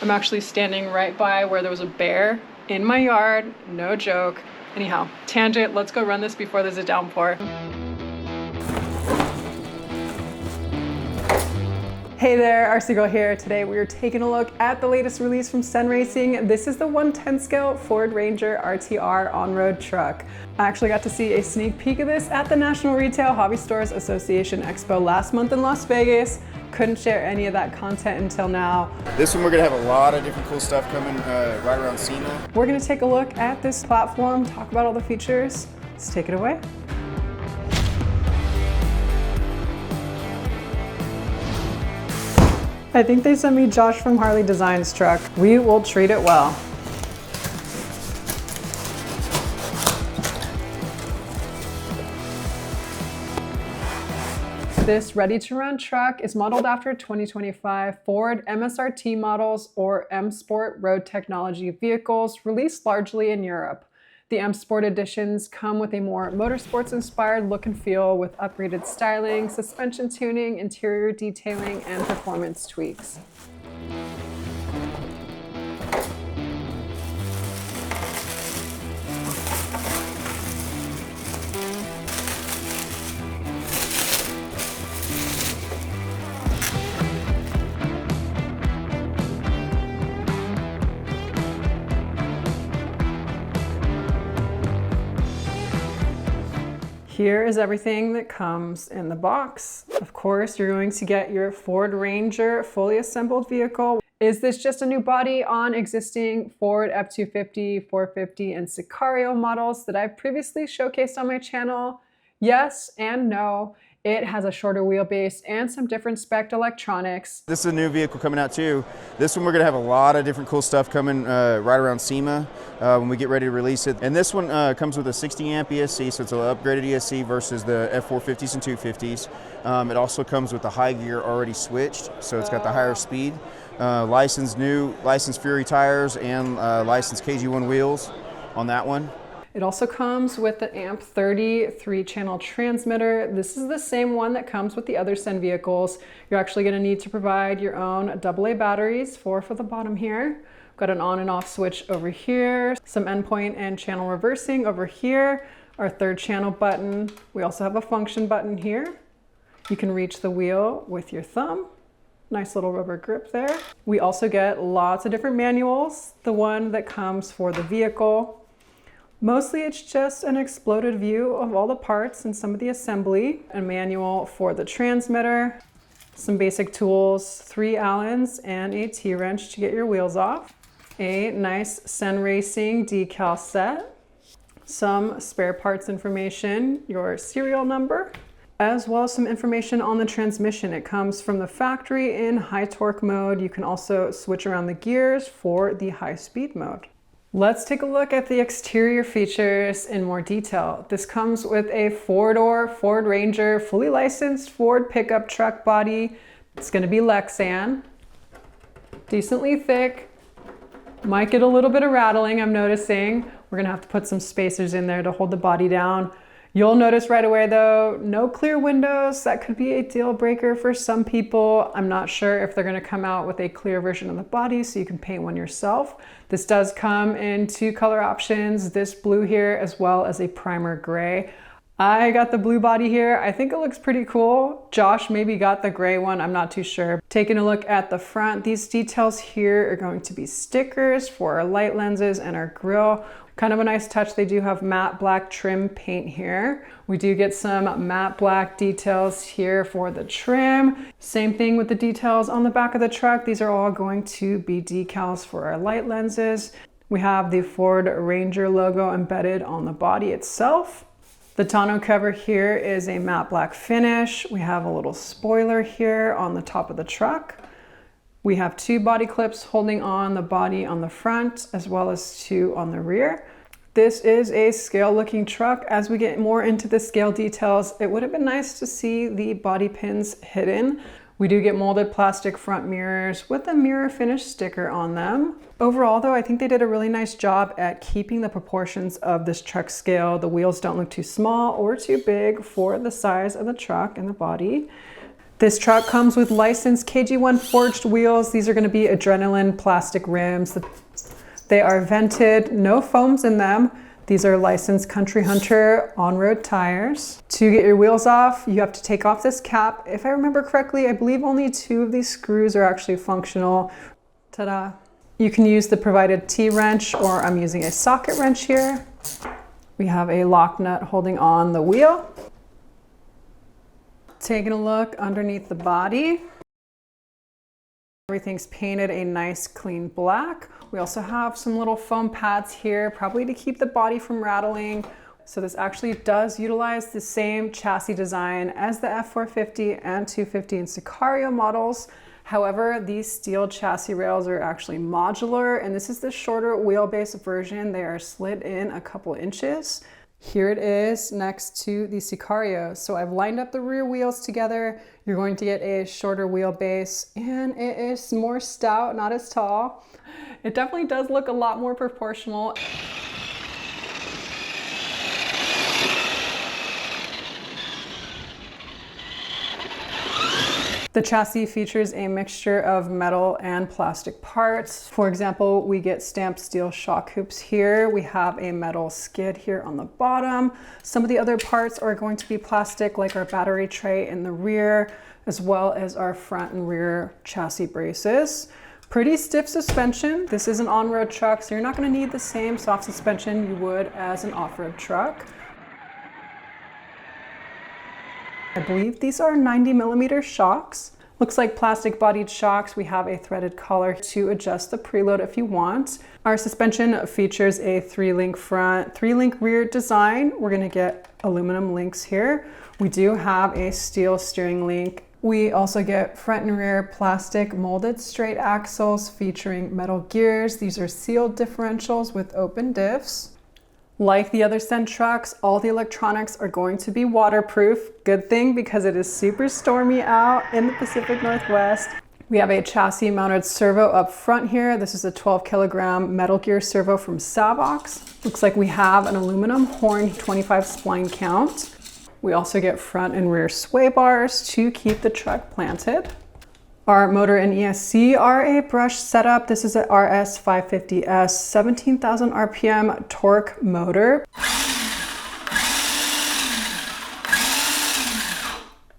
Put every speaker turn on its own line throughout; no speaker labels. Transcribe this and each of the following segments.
I'm actually standing right by where there was a bear in my yard, no joke. Anyhow, tangent, let's go run this before there's a downpour. Hey there, RC Girl here. Today we are taking a look at the latest release from CEN Racing. This is the 1/10 scale Ford Ranger RTR on-road truck. I actually got to see a sneak peek of this at the National Retail Hobby Stores Association Expo last month in Las Vegas. Couldn't share any of that content until now.
This one we're gonna have a lot of different cool stuff coming right around SEMA.
We're gonna take a look at this platform, talk about all the features. Let's take it away. I think they sent me Josh from Harley Design's truck. We will treat it well. This ready-to-run truck is modeled after 2025 Ford MS-RT models or M Sport road technology vehicles released largely in Europe. The M Sport editions come with a more motorsports-inspired look and feel with upgraded styling, suspension tuning, interior detailing, and performance tweaks. Here is everything that comes in the box. Of course, you're going to get your Ford Ranger fully assembled vehicle. Is this just a new body on existing Ford F-250, 450, and Sicario models that I've previously showcased on my channel? Yes and no. It has a shorter wheelbase and some different spec electronics.
This is a new vehicle coming out too. This one we're gonna have a lot of different cool stuff coming right around SEMA when we get ready to release it. And this one comes with a 60 amp ESC, so it's an upgraded ESC versus the F450s and 250s. It also comes with the high gear already switched, so it's got the higher speed. Licensed Fury tires and licensed KG1 wheels on that one.
It also comes with the AMP30 3-channel transmitter. This is the same one that comes with the other CEN vehicles. You're actually going to need to provide your own AA batteries, 4 for the bottom here. Got an on and off switch over here, some endpoint and channel reversing over here, our 3rd channel button. We also have a function button here. You can reach the wheel with your thumb. Nice little rubber grip there. We also get lots of different manuals. The one that comes for the vehicle. Mostly it's just an exploded view of all the parts and some of the assembly. A manual for the transmitter, some basic tools, 3 Allens and a T-wrench to get your wheels off. A nice CEN Racing decal set. Some spare parts information, your serial number, as well as some information on the transmission. It comes from the factory in high torque mode. You can also switch around the gears for the high speed mode. Let's take a look at the exterior features in more detail. This comes with a 4-door Ford Ranger, fully licensed Ford pickup truck body. It's gonna be Lexan, decently thick. Might get a little bit of rattling, I'm noticing. We're gonna have to put some spacers in there to hold the body down. You'll notice right away though, no clear windows. That could be a deal breaker for some people. I'm not sure if they're gonna come out with a clear version of the body so you can paint one yourself. This does come in 2 color options, this blue here as well as a primer gray. I got the blue body here. I think it looks pretty cool. Josh maybe got the gray one, I'm not too sure. Taking a look at the front, these details here are going to be stickers for our light lenses and our grille. Kind of a nice touch. They do have matte black trim paint here. We do get some matte black details here for the trim. Same thing with the details on the back of the truck. These are all going to be decals for our light lenses. We have the Ford Ranger logo embedded on the body itself. The tonneau cover here is a matte black finish. We have a little spoiler here on the top of the truck. We have 2 body clips holding on the body on the front as well as 2 on the rear. This is a scale looking truck. As we get more into the scale details, it would have been nice to see the body pins hidden. We do get molded plastic front mirrors with a mirror finish sticker on them. Overall though, I think they did a really nice job at keeping the proportions of this truck scale. The wheels don't look too small or too big for the size of the truck and the body. This truck comes with licensed KG1 forged wheels. These are going to be adrenaline plastic rims. They are vented, no foams in them. These are licensed Country Hunter on-road tires. To get your wheels off, you have to take off this cap. If I remember correctly, I believe only 2 of these screws are actually functional. Ta-da. You can use the provided T-wrench, or I'm using a socket wrench here. We have a lock nut holding on the wheel. Taking a look underneath the body. Everything's painted a nice clean black. We also have some little foam pads here, probably to keep the body from rattling. So this actually does utilize the same chassis design as the F450 and 250 and Sicario models. However, these steel chassis rails are actually modular, and this is the shorter wheelbase version. They are slid in a couple inches. Here it is next to the Sicario. So I've lined up the rear wheels together. You're going to get a shorter wheelbase, and it is more stout, not as tall. It definitely does look a lot more proportional. The chassis features a mixture of metal and plastic parts. For example, we get stamped steel shock hoops here. We have a metal skid here on the bottom. Some of the other parts are going to be plastic, like our battery tray in the rear, as well as our front and rear chassis braces. Pretty stiff suspension. This is an on-road truck, so you're not going to need the same soft suspension you would as an off-road truck. I believe these are 90mm shocks. Looks like plastic bodied shocks. We have a threaded collar to adjust the preload if you want. Our suspension features a 3-link front, 3-link rear design. We're gonna get aluminum links here. We do have a steel steering link. We also get front and rear plastic molded straight axles featuring metal gears. These are sealed differentials with open diffs. Like the other CEN trucks, all the electronics are going to be waterproof. Good thing, because it is super stormy out in the Pacific Northwest. We have a chassis mounted servo up front here. This is a 12kg metal gear servo from Savox. Looks like we have an aluminum horn, 25 spline count. We also get front and rear sway bars to keep the truck planted. Our motor and ESC are a brush setup. This is a RS 550S 17,000 RPM torque motor.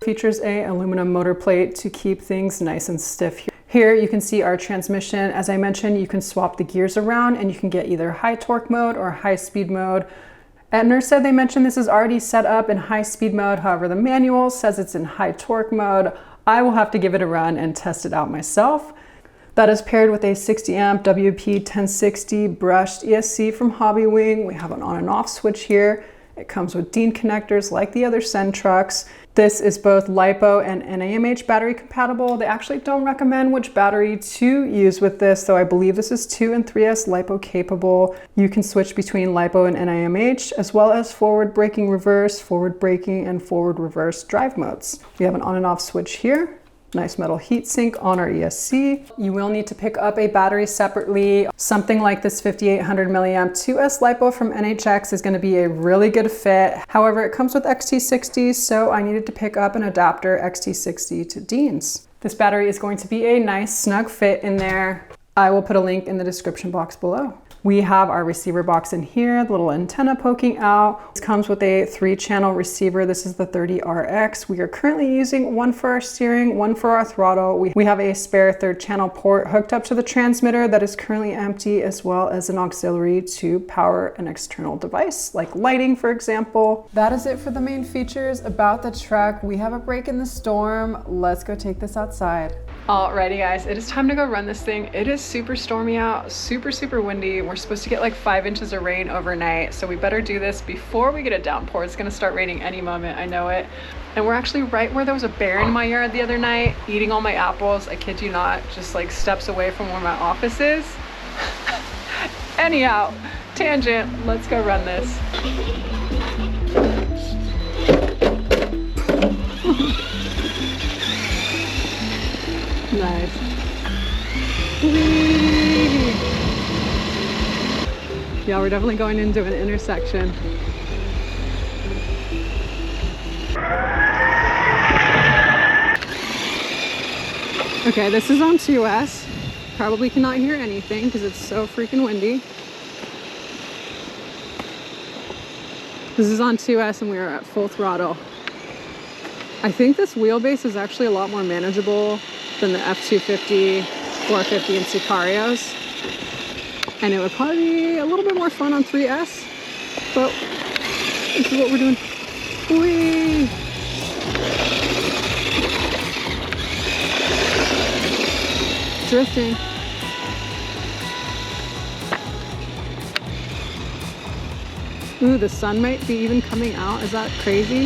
Features a aluminum motor plate to keep things nice and stiff. Here you can see our transmission. As I mentioned, you can swap the gears around and you can get either high torque mode or high speed mode. Etner said they mentioned this is already set up in high speed mode. However, the manual says it's in high torque mode. I will have to give it a run and test it out myself. That is paired with a 60 amp WP 1060 brushed ESC from Hobbywing. We have an on and off switch here. It comes with DIN connectors like the other CEN trucks. This is both LiPo and NAMH battery compatible. They actually don't recommend which battery to use with this, though I believe this is 2 and 3S LiPo capable. You can switch between LiPo and NAMH, as well as forward braking reverse, forward braking, and forward reverse drive modes. We have an on and off switch here. Nice metal heat sink on our ESC. You will need to pick up a battery separately. Something like this 5800 milliamp 2S LiPo from NHX is going to be a really good fit. However, it comes with XT60s, so I needed to pick up an adapter XT60 to DIN's. This battery is going to be a nice snug fit in there. I will put a link in the description box below. We have our receiver box in here, the little antenna poking out. This comes with a 3-channel receiver. This is the 30RX. We are currently using one for our steering, one for our throttle. We have a spare 3rd-channel port hooked up to the transmitter that is currently empty, as well as an auxiliary to power an external device, like lighting, for example. That is it for the main features about the truck. We have a break in the storm. Let's go take this outside. Alrighty guys, it is time to go run this thing. It is super stormy out, super windy. We're supposed to get like 5 inches of rain overnight, so we better do this before we get a downpour. It's gonna start raining any moment, I know it. And we're actually right where there was a bear in my yard the other night, eating all my apples. I kid you not, just like steps away from where my office is. Anyhow, tangent, let's go run this. Nice. Whee! Yeah, we're definitely going into an intersection. Okay, this is on 2S. Probably cannot hear anything because it's so freaking windy. This is on 2S and we are at full throttle. I think this wheelbase is actually a lot more manageable than the F250, 450, and Sicarios. And it would probably be a little bit more fun on 3S, but this is what we're doing. Whee! Drifting. Ooh, the sun might be even coming out. Is that crazy?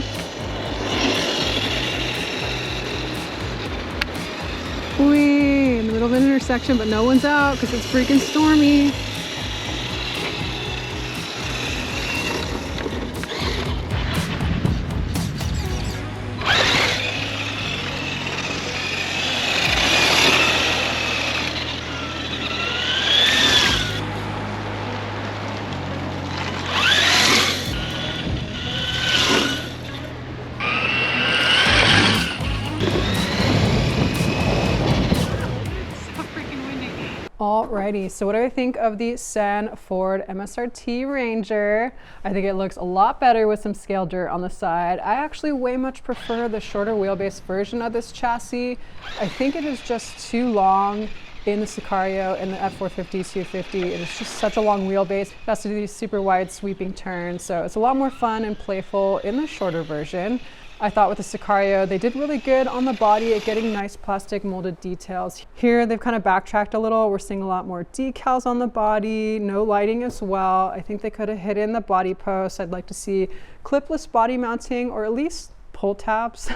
Whee! In the middle of an intersection, but no one's out because it's freaking stormy. Alrighty, so what do I think of the CEN Ford MS-RT Ranger? I think it looks a lot better with some scale dirt on the side. I actually way much prefer the shorter wheelbase version of this chassis. I think it is just too long in the Sicario and the F450, 250. It is just such a long wheelbase. It has to do these super wide sweeping turns, so it's a lot more fun and playful in the shorter version. I thought with the Sicario, they did really good on the body at getting nice plastic molded details. Here, they've kind of backtracked a little. We're seeing a lot more decals on the body, no lighting as well. I think they could have hidden the body post. I'd like to see clipless body mounting or at least pull tabs.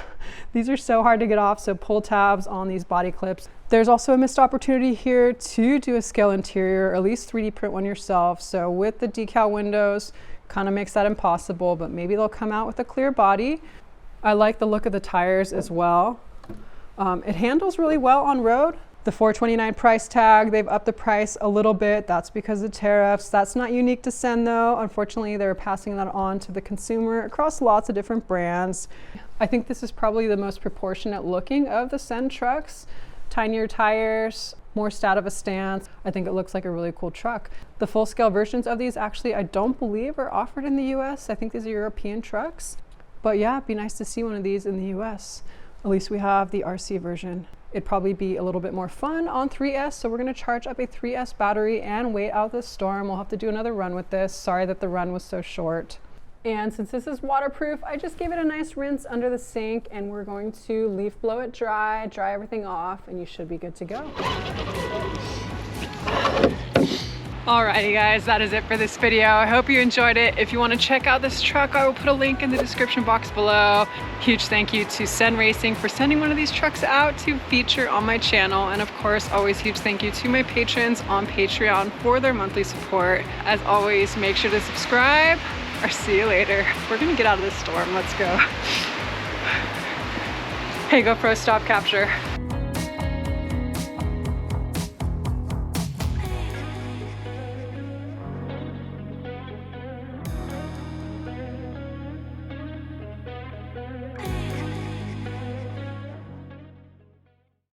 These are so hard to get off, so pull tabs on these body clips. There's also a missed opportunity here to do a scale interior, or at least 3D print one yourself. So with the decal windows, kind of makes that impossible, but maybe they'll come out with a clear body. I like the look of the tires as well. It handles really well on road. The $429 price tag, they've upped the price a little bit. That's because of tariffs. That's not unique to CEN though. Unfortunately, they're passing that on to the consumer across lots of different brands. I think this is probably the most proportionate looking of the CEN trucks. Tinier tires, more stout of a stance. I think it looks like a really cool truck. The full scale versions of these actually, I don't believe are offered in the US. I think these are European trucks. But yeah, it'd be nice to see one of these in the US. At least we have the RC version. It'd probably be a little bit more fun on 3S, so we're gonna charge up a 3S battery and wait out the storm. We'll have to do another run with this. Sorry that the run was so short. And since this is waterproof, I just gave it a nice rinse under the sink, and we're going to leaf blow it dry everything off, and you should be good to go. Alrighty guys, that is it for this video. I hope you enjoyed it. If you want to check out this truck, I will put a link in the description box below. Huge thank you to CEN Racing for sending one of these trucks out to feature on my channel. And of course, always huge thank you to my patrons on Patreon for their monthly support. As always, make sure to subscribe. Or see you later. We're gonna get out of this storm. Let's go. Hey GoPro, stop capture.